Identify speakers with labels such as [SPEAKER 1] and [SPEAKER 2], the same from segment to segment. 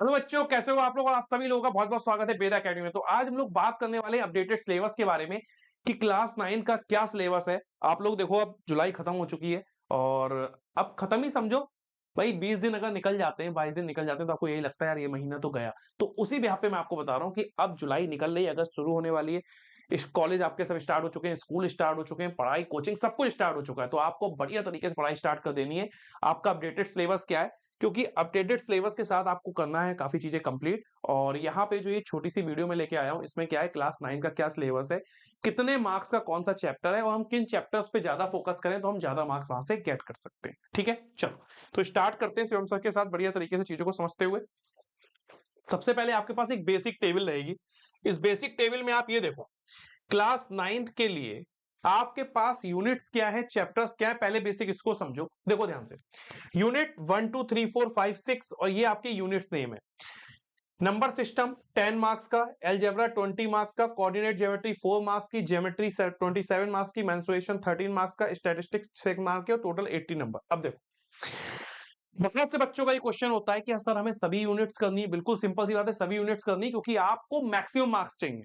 [SPEAKER 1] Hello बच्चों, कैसे हो आप लोग। और आप सभी लोगों का बहुत बहुत स्वागत है वेद एकेडमी में। तो आज हम लोग बात करने वाले हैं अपडेटेड सिलेबस के बारे में कि क्लास 9 का क्या सिलेबस है। आप लोग देखो, अब जुलाई खत्म हो चुकी है और अब खत्म ही समझो भाई। 20 दिन अगर निकल जाते हैं, 22 दिन निकल जाते हैं, तो आपको यही लगता है यार ये महीना तो गया। तो उसी बिहाफ पे मैं आपको बता रहा हूँ कि अब जुलाई निकल रही है, अगस्त शुरू होने वाली है। इस कॉलेज आपके सब स्टार्ट हो चुके हैं, स्कूल स्टार्ट हो चुके हैं, पढ़ाई कोचिंग सब कुछ स्टार्ट हो चुका है। तो आपको बढ़िया तरीके से पढ़ाई स्टार्ट कर देनी है। आपका अपडेटेड सिलेबस क्या है, क्योंकि अपडेटेड सिलेबस के साथ आपको करना है काफी चीजें कंप्लीट। और यहाँ पे जो ये छोटी सी वीडियो में लेके आया हूँ, इसमें क्या है, क्लास 9 का क्या सिलेबस है, कितने मार्क्स का कौन सा चैप्टर है और हम किन चैप्टर्स पे ज्यादा फोकस करें तो हम ज्यादा मार्क्स वहां से गेट कर सकते हैं। ठीक है, चलो तो स्टार्ट करते हैं शिवम सर के साथ बढ़िया तरीके से चीजों को समझते हुए। सबसे पहले आपके पास एक बेसिक टेबल रहेगी। इस बेसिक टेबल में आप ये देखो, क्लास 9th के लिए आपके पास यूनिट्स क्या है, चैप्टर्स क्या है, पहले बेसिक इसको समझो। देखो ध्यान से, यूनिट 1 2 3 4 5 6 और ये आपके यूनिट्स नेम है। नंबर सिस्टम 10 मार्क्स का, एलजेब्रा 20 मार्क्स का, कोऑर्डिनेट ज्योमेट्री 4 मार्क्स की, ज्योमेट्री 27 मार्क्स की, मेंसुरेशन 13 मार्क्स का, स्टैटिस्टिक्स 6 मार्क्स के और टोटल 80 नंबर। अब देखो, बहुत से बच्चों का ये क्वेश्चन होता है कि सर हमें सभी यूनिट्स करनी है। बिल्कुल सिंपल सी बात है, सभी यूनिट्स करनी है, क्योंकि आपको मैक्सिमम मार्क्स चाहिए।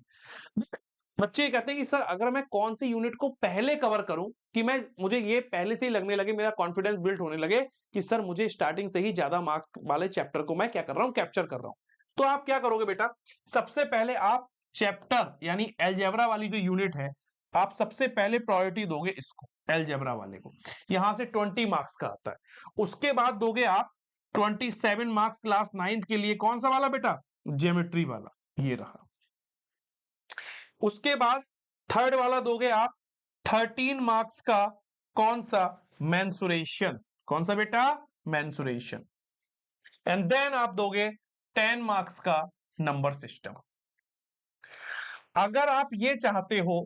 [SPEAKER 1] बच्चे ये कहते हैं कि सर अगर मैं कौन सी यूनिट को पहले कवर करूं कि मैं मुझे ये पहले से ही लगने लगे, मेरा कॉन्फिडेंस बिल्ड होने लगे कि सर मुझे स्टार्टिंग से ही ज्यादा मार्क्स वाले चैप्टर को मैं क्या कर रहा हूं, कैप्चर कर रहा हूं। तो आप क्या करोगे बेटा, सबसे पहले आप चैप्टर यानी एलजेब्रा वाली जो यूनिट है, आप सबसे पहले प्रायोरिटी दोगे इसको, एलजेब्रा वाले को। यहां से 20 मार्क्स का आता है। उसके बाद दोगे आप 27 मार्क्स क्लास 9th के लिए, कौन सा वाला बेटा, ज्योमेट्री वाला, ये रहा। उसके बाद थर्ड वाला दोगे आप 13 मार्क्स का, कौन सा, मेंसुरेशन। कौन सा बेटा, मेंसुरेशन। एंड देन आप दोगे 10 मार्क्स का नंबर सिस्टम। अगर आप ये चाहते हो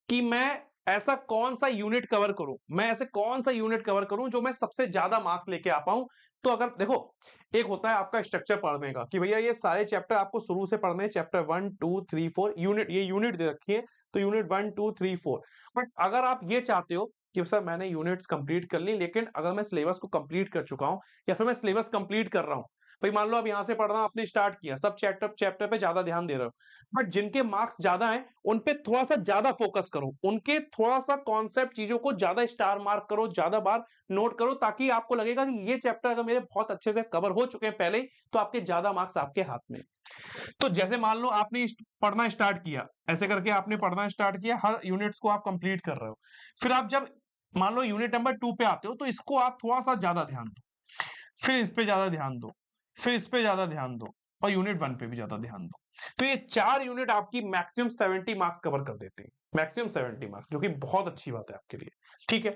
[SPEAKER 1] कि मैं ऐसा कौन सा यूनिट कवर करूं, मैं ऐसे कौन सा यूनिट कवर करूं जो मैं सबसे ज्यादा मार्क्स लेके आ पाऊं, तो अगर देखो, एक होता है आपका स्ट्रक्चर पढ़ने का कि भैया ये सारे चैप्टर आपको शुरू से पढ़ने हैं, चैप्टर 1 2 3 4 यूनिट, ये यूनिट दे रखी है, तो यूनिट 1 2 3 4। बट अगर आप ये चाहते हो कि सर मैंने यूनिट्स कंप्लीट कर ली, लेकिन अगर मैं सिलेबस को कंप्लीट कर चुका हूं या फिर मैं सिलेबस कंप्लीट कर रहा हूं, भाई मान लो आप यहां से पढ़ना आपने स्टार्ट किया, सब चैप्टर चैप्टर पे ज्यादा ध्यान दे रहे हो, बट जिनके मार्क्स ज्यादा हैं उन पे थोड़ा सा ज्यादा फोकस करो, उनके थोड़ा सा कॉन्सेप्ट चीजों को ज्यादा स्टार मार्क करो, ज्यादा बार नोट करो, ताकि आपको लगेगा कि ये चैप्टर अगर मेरे बहुत अच्छे से कवर हो चुके हैं पहले ही, तो आपके ज्यादा मार्क्स आपके हाथ में। तो जैसे मान लो आपने पढ़ना स्टार्ट किया, ऐसे करके आपने पढ़ना स्टार्ट किया, हर यूनिट्स को आप कंप्लीट कर रहे हो। फिर आप जब मान लो यूनिट नंबर 2 पे आते हो, तो इसको आप थोड़ा सा ज्यादा ध्यान दो, फिर इस पे ज्यादा ध्यान दो, फिर इस पे ज्यादा ध्यान दो, और यूनिट 1 पे भी ज्यादा ध्यान दो। तो ये 4 यूनिट आपकी मैक्सिमम 70 मार्क्स कवर कर देते हैं, मैक्सिमम 70 मार्क्स, जो कि बहुत अच्छी बात है आपके लिए। ठीक है,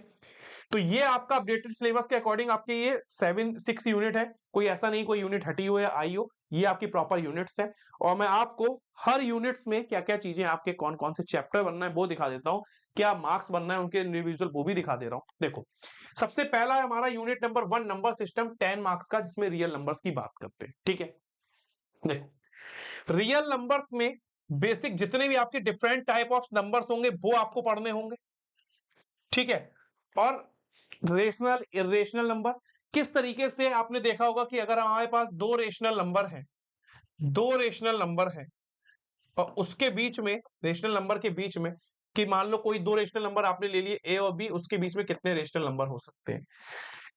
[SPEAKER 1] तो ये आपका अपडेटेड सिलेबस के अकॉर्डिंग आपके ये 6 यूनिट है। कोई ऐसा नहीं कोई यूनिट हटी हो या आई हो, ये आपकी प्रॉपर यूनिट्स है। और मैं आपको हर यूनिट्स में क्या क्या चीजें, आपके कौन कौन से चैप्टर बनना है वो दिखा देता हूं, क्या मार्क्स बनना है उनके इंडिविजुअल, वो भी दिखा दे रहा हूं। देखो, सबसे पहला है हमारा unit number 1 number system 10 marks का, जिसमें रियल नंबर्स की बात करते हैं। ठीक है, देखो रियल नंबर्स में बेसिक जितने भी आपके डिफरेंट टाइप ऑफ नंबर्स होंगे वो आपको पढ़ने होंगे। ठीक है, और रेशनल इरेशनल नंबर, किस तरीके से आपने देखा होगा कि अगर हमारे पास दो रेशनल नंबर हैं, दो रेशनल नंबर है, और उसके बीच में, रेशनल नंबर के बीच में, कि मान लो कोई दो रेशनल नंबर आपने ले लिए ए और बी, उसके बीच में कितने रेशनल नंबर हो सकते हैं।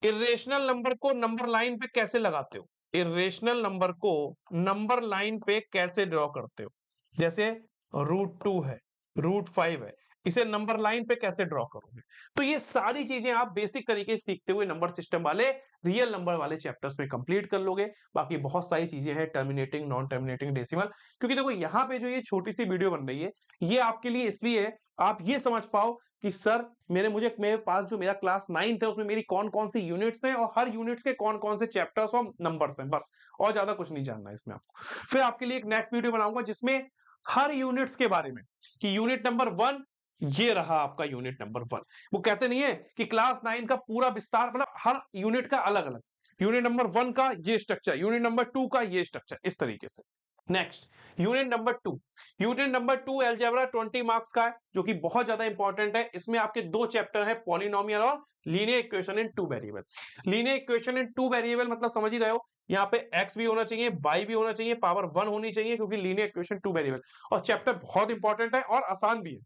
[SPEAKER 1] इरेशनल नंबर को नंबर लाइन पे कैसे लगाते हो, इरेशनल नंबर को नंबर लाइन पे कैसे ड्रॉ करते हो, जैसे √2 है, √5 है, इसे नंबर लाइन पे कैसे ड्रॉ करोगे। तो ये सारी चीजें आप बेसिक तरीके से सीखते हुए नंबर सिस्टम वाले, रियल नंबर वाले चैप्टर्स में कंप्लीट कर लोगे। बाकी बहुत सारी चीजें हैं, टर्मिनेटिंग नॉन टर्मिनेटिंग डेसिमल, क्योंकि देखो यहाँ पे जो ये छोटी सी वीडियो बन रही है, ये आपके लिए इसलिए है आप ये समझ पाओ कि सर मेरे पास जो मेरा क्लास 9th है उसमें मेरी कौन कौन सी यूनिट्स हैं और हर यूनिट्स के कौन कौन से चैप्टर्स और नंबर्स हैं, बस। और ज्यादा कुछ नहीं जानना है इसमें आपको। फिर आपके लिए एक नेक्स्ट वीडियो बनाऊंगा जिसमें हर यूनिट्स के बारे में, कि यूनिट नंबर 1, ये रहा आपका यूनिट नंबर 1। वो कहते नहीं है कि क्लास 9 का पूरा विस्तार, मतलब हर यूनिट का अलग अलग, यूनिट नंबर 1 का ये स्ट्रक्चर, यूनिट नंबर 2 का ये स्ट्रक्चर, इस तरीके से। Next unit number 2 algebra 20 marks का है, जो कि बहुत ज्यादा इंपॉर्टेंट है। इसमें आपके दो चैप्टर है, पॉलिनोमियल और linear equation in two variable. Linear equation in two variable मतलब समझ ही रहे हो, यहाँ पे x भी होना चाहिए, y भी होना चाहिए, पावर 1 होनी चाहिए, क्योंकि लीनियर इक्वेशन टू वेरिएबल। और चैप्टर बहुत इंपॉर्टेंट है और आसान भी है।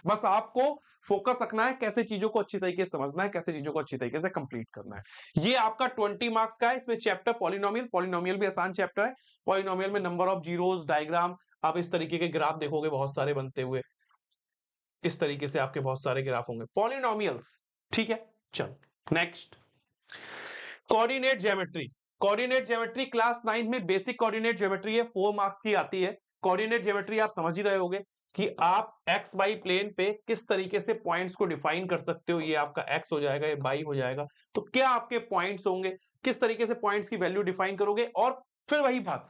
[SPEAKER 1] बस आपको फोकस रखना है, कैसे चीजों को अच्छी तरीके से समझना है, कैसे चीजों को अच्छी तरीके से कंप्लीट करना है। ये आपका 20 मार्क्स का है। इसमें चैप्टर पॉलिनोमियल भी आसान चैप्टर है। पॉलिनोमियल में नंबर ऑफ जीरोस, डायग्राम, आप इस तरीके के ग्राफ देखोगे बहुत सारे बनते हुए, इस तरीके से आपके बहुत सारे ग्राफ होंगे पॉलिनोमियल्स। ठीक है, चलो next. Coordinate geometry. Coordinate geometry class 9 में बेसिक कोऑर्डिनेट ज्योमेट्री है, 4 मार्क्स की आती है। कोऑर्डिनेट ज्योमेट्री आप समझ ही रहे होगे कि आप एक्स वाई प्लेन पे किस तरीके से पॉइंट्स को डिफाइन कर सकते हो। ये आपका एक्स हो जाएगा, ये वाई हो जाएगा। तो क्या आपके पॉइंट्स होंगे, किस तरीके से पॉइंट्स की वैल्यू डिफाइन करोगे। और फिर वही बात,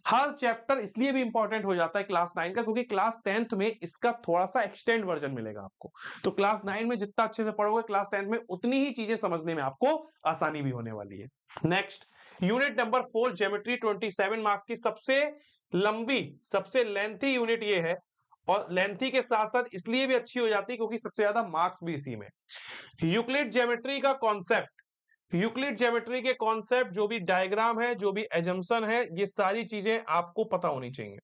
[SPEAKER 1] हर चैप्टर इसलिए भी इंपॉर्टेंट हो जाता है क्लास 9 का, क्योंकि क्लास 10th में इसका थोड़ा सा एक्सटेंड वर्जन मिलेगा आपको। तो क्लास 9 में जितना अच्छे से पढ़ोगे, क्लास 10th में उतनी ही चीजें समझने में आपको आसानी भी होने वाली है। Next, unit number 4 geometry 27 marks की सबसे लंबी, सबसे लेंथी यूनिट ये है। और लेंथी के साथ साथ इसलिए भी अच्छी हो जाती है क्योंकि सबसे ज्यादा मार्क्स भी इसी में। यूक्लिड ज्योमेट्री का कॉन्सेप्ट, यूक्लिड ज्योमेट्री के कॉन्सेप्ट, जो भी डायग्राम है, जो भी एजम्पशन है, ये सारी चीजें आपको पता होनी चाहिए।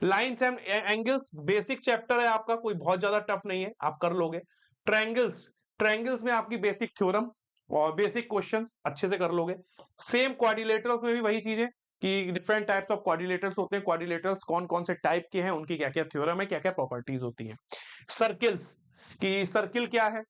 [SPEAKER 1] Lines and angles basic chapter है आपका, कोई बहुत ज्यादा टफ नहीं है, आप कर लोगे। ट्रायंगल्स, ट्रायंगल्स में आपकी बेसिक थ्योरम्स और बेसिक क्वेश्चंस अच्छे से कर लोगे। सेम क्वाड्रिलेटरल्स में भी वही चीजें कि डिफरेंट टाइप्स ऑफ क्वाड्रिलेटरल्स होते हैं, क्वाड्रिलेटरल्स कौन कौन से टाइप के हैं, उनकी क्या क्या थ्योरम है, क्या क्या प्रॉपर्टीज होती हैं। सर्किल्स, कि सर्किल क्या है,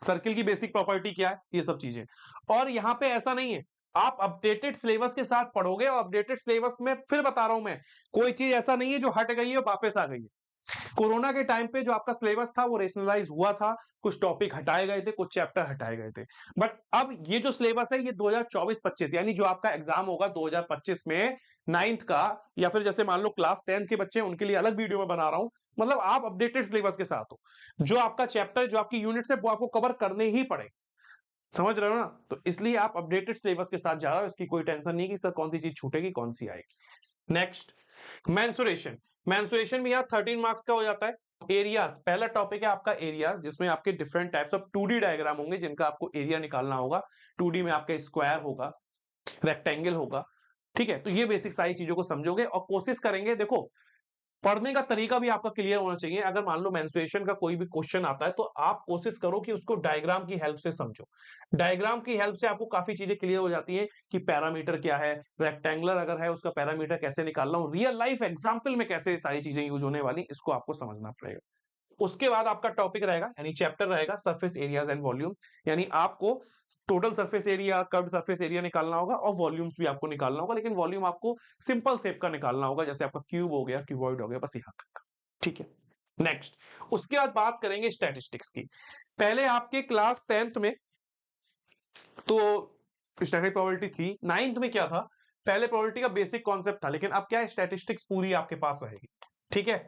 [SPEAKER 1] सर्किल की बेसिक प्रॉपर्टी क्या है, ये सब चीजें। और यहां पे ऐसा नहीं है, आप अपडेटेड सिलेबस के साथ पढ़ोगे, और अपडेटेड सिलेबस में फिर बता रहा हूं मैं, कोई चीज ऐसा नहीं है जो हट गई है वापस आ गई है। कोरोना के टाइम पे जो आपका सिलेबस था वो रेशनलाइज हुआ था, कुछ टॉपिक हटाए गए थे, कुछ चैप्टर हटाए गए थे। बट अब ये जो सिलेबस है ये 2024-25, यानी जो आपका एग्जाम होगा 2025 में 9th का, या फिर जैसे मान लो क्लास 10th के बच्चे हैं, उनके लिए अलग वीडियो में बना रहा हूं। मतलब आप अपडेटेड सिलेबस के साथ हो, जो आपका चैप्टर, जो आपकी यूनिट है, वो आपको कवर करने ही पड़े। समझ रहे हो ना? तो इसलिए आप अपडेटेड सिलेबस के साथ जा रहे हो, इसकी कोई टेंशन नहीं कि सर कौन सी चीज छूटेगी, कौन सी आएगी। Next, mensuration. मेंसुरेशन भी यहाँ 13 मार्क्स का हो जाता है। एरियाज, पहला टॉपिक है आपका एरियाज, जिसमें आपके different types of 2D diagram होंगे, जिनका आपको एरिया निकालना होगा। 2D में आपका स्क्वायर होगा, रेक्टेंगल होगा। ठीक है, तो ये बेसिक सारी चीजों को समझोगे और कोशिश करेंगे। देखो, पढ़ने का तरीका भी आपका क्लियर होना चाहिए। अगर मान लो मेंस्ट्रुएशन का कोई भी क्वेश्चन आता है, तो आप कोशिश करो कि उसको डायग्राम की हेल्प से समझो। डायग्राम की हेल्प से आपको काफी चीजें क्लियर हो जाती हैं कि पैरामीटर क्या है, रेक्टेंगुलर अगर है उसका पैरामीटर कैसे निकालना हो, रियल लाइफ एग्जाम्पल में कैसे सारी चीजें यूज होने वाली, इसको आपको समझना पड़ेगा। उसके बाद आपका टॉपिक रहेगा, यानी चैप्टर रहेगा सरफेस एरियाज एंड वॉल्यूम, यानी आपको total surface area, curved surface area निकालना होगा, और वॉल्यूम्स भी आपको निकालना होगा। लेकिन वॉल्यूम आपको सिंपल शेप का निकालना होगा, जैसे आपका क्यूब हो गया, क्यूबॉइड हो गया, बस यहां तक। ठीक है, नेक्स्ट। उसके बाद बात करेंगे स्टैटिस्टिक्स की। पहले आपके क्लास 10th में तो स्टैटिक प्रोबेबिलिटी थी, 9th में क्या था, पहले प्रोबेबिलिटी का बेसिक कॉन्सेप्ट था, लेकिन अब क्या है, स्टैटिस्टिक्स पूरी आपके पास रहेगी। ठीक है,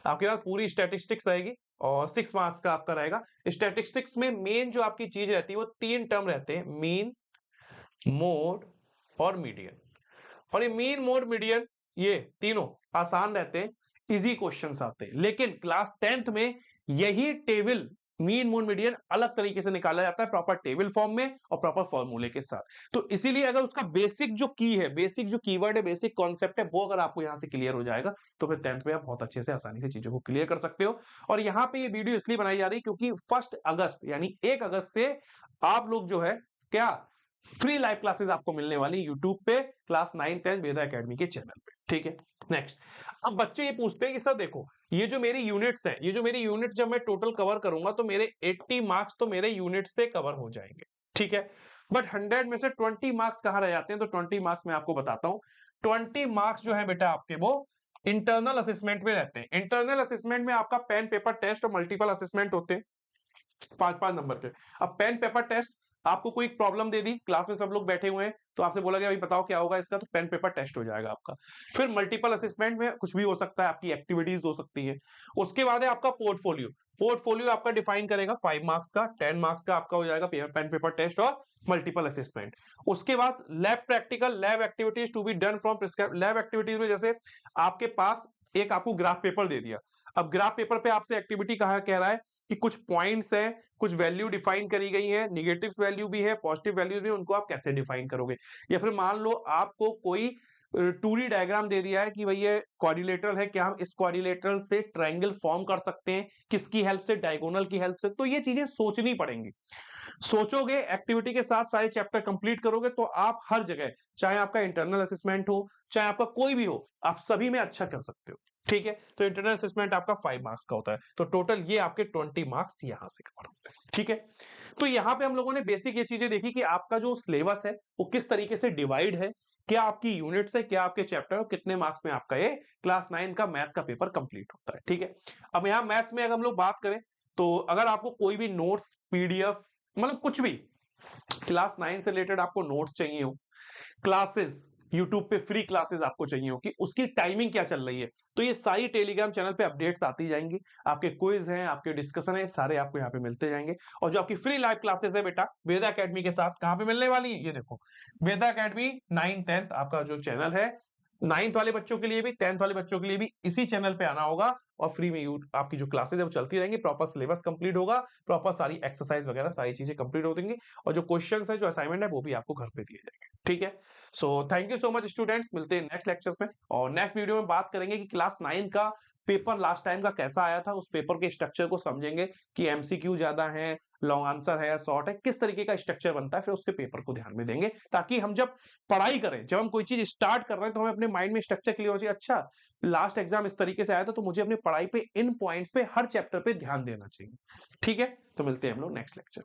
[SPEAKER 1] आपके पास पूरी स्टैटिस्टिक्स रहेगी और 6 मार्क्स का आपका रहेगा। स्टैटिस्टिक्स में मेन जो आपकी चीज रहती है वो 3 टर्म रहते हैं, मीन, मोड और मीडियन। और ये मीन, मोड, मीडियन, ये तीनों आसान रहते हैं, इजी क्वेश्चंस आते हैं। लेकिन क्लास 10th में यही टेबल, मीन, मोड, मीडियन, अलग तरीके से निकाला जाता है, प्रॉपर टेबल फॉर्म में और प्रॉपर फॉर्मूले के साथ। तो इसीलिए अगर उसका बेसिक जो की है, बेसिक जो कीवर्ड है, बेसिक कॉन्सेप्ट है, वो अगर आपको यहां से क्लियर हो जाएगा, तो फिर 10th में आप बहुत अच्छे से आसानी से चीजों को क्लियर कर सकते हो। और यहाँ पे ये वीडियो इसलिए बनाई जा रही है क्योंकि 1 अगस्त यानी 1 अगस्त से आप लोग जो है क्या, फ्री लाइव क्लासेस आपको मिलने वाली यूट्यूब पे, क्लास 9-10 वेदा एकेडमी के चैनल पे। ठीक है, नेक्स्ट। अब बच्चे ये पूछते हैं कि सर देखो, ये जो मेरी यूनिट्स है, ये जो मेरी यूनिट जब मैं टोटल कवर करूंगा तो मेरे 80 मार्क्स तो मेरे यूनिट से कवर हो जाएंगे। ठीक है, बट 100 में से 20 मार्क्स कहां रह जाते हैं, तो 20 मार्क्स मैं आपको बताता हूं। 20 मार्क्स जो है बेटा आपके, वो इंटरनल असेसमेंट में रहते हैं। इंटरनल असेसमेंट में आपका पेन पेपर टेस्ट और मल्टीपल असेसमेंट होते हैं, 5-5 नंबर के। अब पेन पेपर टेस्ट आपको कोई प्रॉब्लम दे दी, क्लास में सब लोग बैठे हुए हैं, तो आपसे बोला गया भाई बताओ क्या होगा इसका, तो पेन पेपर टेस्ट हो जाएगा आपका। फिर मल्टीपल असेसमेंट में कुछ भी हो सकता है, आपकी एक्टिविटीज हो सकती है। उसके बाद है आपका पोर्टफोलियो। पोर्टफोलियो आपका डिफाइन करेगा 5 मार्क्स का, 10 मार्क्स का आपका हो जाएगा पेन पेपर टेस्ट और मल्टीपल असेसमेंट। उसके बाद lab practical, lab activities to be done from prescribe. Lab activities में जैसे आपके पास एक आपको ग्राफ पेपर दे दिया, अब ग्राफ पेपर पे आपसे एक्टिविटी कहा कह रहा है कि कुछ पॉइंट्स हैं, कुछ वैल्यू डिफाइन करी गई है, निगेटिव वैल्यू भी है, पॉजिटिव वैल्यू भी है, उनको आप कैसे डिफाइन करोगे। या फिर मान लो आपको कोई 2D डायग्राम दे दिया है कि भाई ये क्वाड्रिलेटरल है, क्या हम इस क्वाड्रिलेटरल से ट्रायंगल फॉर्म कर सकते हैं, किसकी हेल्प से, डायगोनल की हेल्प से। तो ये चीजें सोचनी पड़ेंगी। सोचोगे, एक्टिविटी के साथ सारे चैप्टर कंप्लीट करोगे, तो आप हर जगह, चाहे आपका इंटरनल असेसमेंट हो, चाहे आपका कोई भी हो, आप सभी में अच्छा कर सकते हो। ठीक है, तो इंटरनल असेसमेंट आपका 5 मार्क्स का होता है, तो टोटल ये आपके 20 मार्क्स यहां से कवर होते हैं। ठीक है, तो यहां पे हम लोगों ने बेसिक ये चीजें देखी कि आपका जो सिलेबस है वो किस तरीके से डिवाइड है, क्या आपकी यूनिट्स है, क्या आपके चैप्टर, और कितने मार्क्स में आपका ये क्लास 9 का मैथ का पेपर कंप्लीट होता है। ठीक है, अब यहाँ मैथ्स में अगर हम लोग बात करें, तो अगर आपको कोई भी नोट्स, पीडीएफ, मतलब कुछ भी क्लास 9 से रिलेटेड आपको नोट्स चाहिए हो, क्लासेस यूट्यूब पे फ्री क्लासेस आपको चाहिए हो कि उसकी टाइमिंग क्या चल रही है, तो ये सारी टेलीग्राम चैनल पे अपडेट्स आती जाएंगी। आपके क्विज हैं, आपके डिस्कशन है, सारे आपको यहाँ पे मिलते जाएंगे। और जो आपकी फ्री लाइव क्लासेस है बेटा वेदा एकेडमी के साथ, कहाँ पे मिलने वाली है, ये देखो वेदा एकेडमी 9th 10th आपका जो चैनल है, 9th वाले बच्चों के लिए भी, 10th वाले बच्चों के लिए भी इसी चैनल पे आना होगा, और फ्री में आपकी जो क्लासेस है वो चलती रहेंगी, प्रॉपर सिलेबस कंप्लीट होगा, प्रॉपर सारी एक्सरसाइज वगैरह सारी चीजें कंप्लीट हो देंगी, और जो क्वेश्चंस है, जो असाइनमेंट है, वो भी आपको घर पे दिए जाएंगे। ठीक है, so thank you so much students, मिलते हैं नेक्स्ट लेक्चर्स में, और नेक्स्ट वीडियो में बात करेंगे कि क्लास 9 का पेपर लास्ट टाइम का कैसा आया था, उस पेपर के स्ट्रक्चर को समझेंगे कि एमसीक्यू ज्यादा है, लॉन्ग आंसर है या शॉर्ट है, किस तरीके का स्ट्रक्चर बनता है, फिर उसके पेपर को ध्यान में देंगे, ताकि हम जब पढ़ाई करें, जब हम कोई चीज स्टार्ट कर रहे हैं, तो हमें अपने माइंड में स्ट्रक्चर क्लियर हो जाए। अच्छा, लास्ट एग्जाम इस तरीके से आया था, तो मुझे अपनी पढ़ाई पे इन पॉइंट्स पे हर चैप्टर पे ध्यान देना चाहिए। ठीक है, तो मिलते हैं हम लोग नेक्स्ट लेक्चर।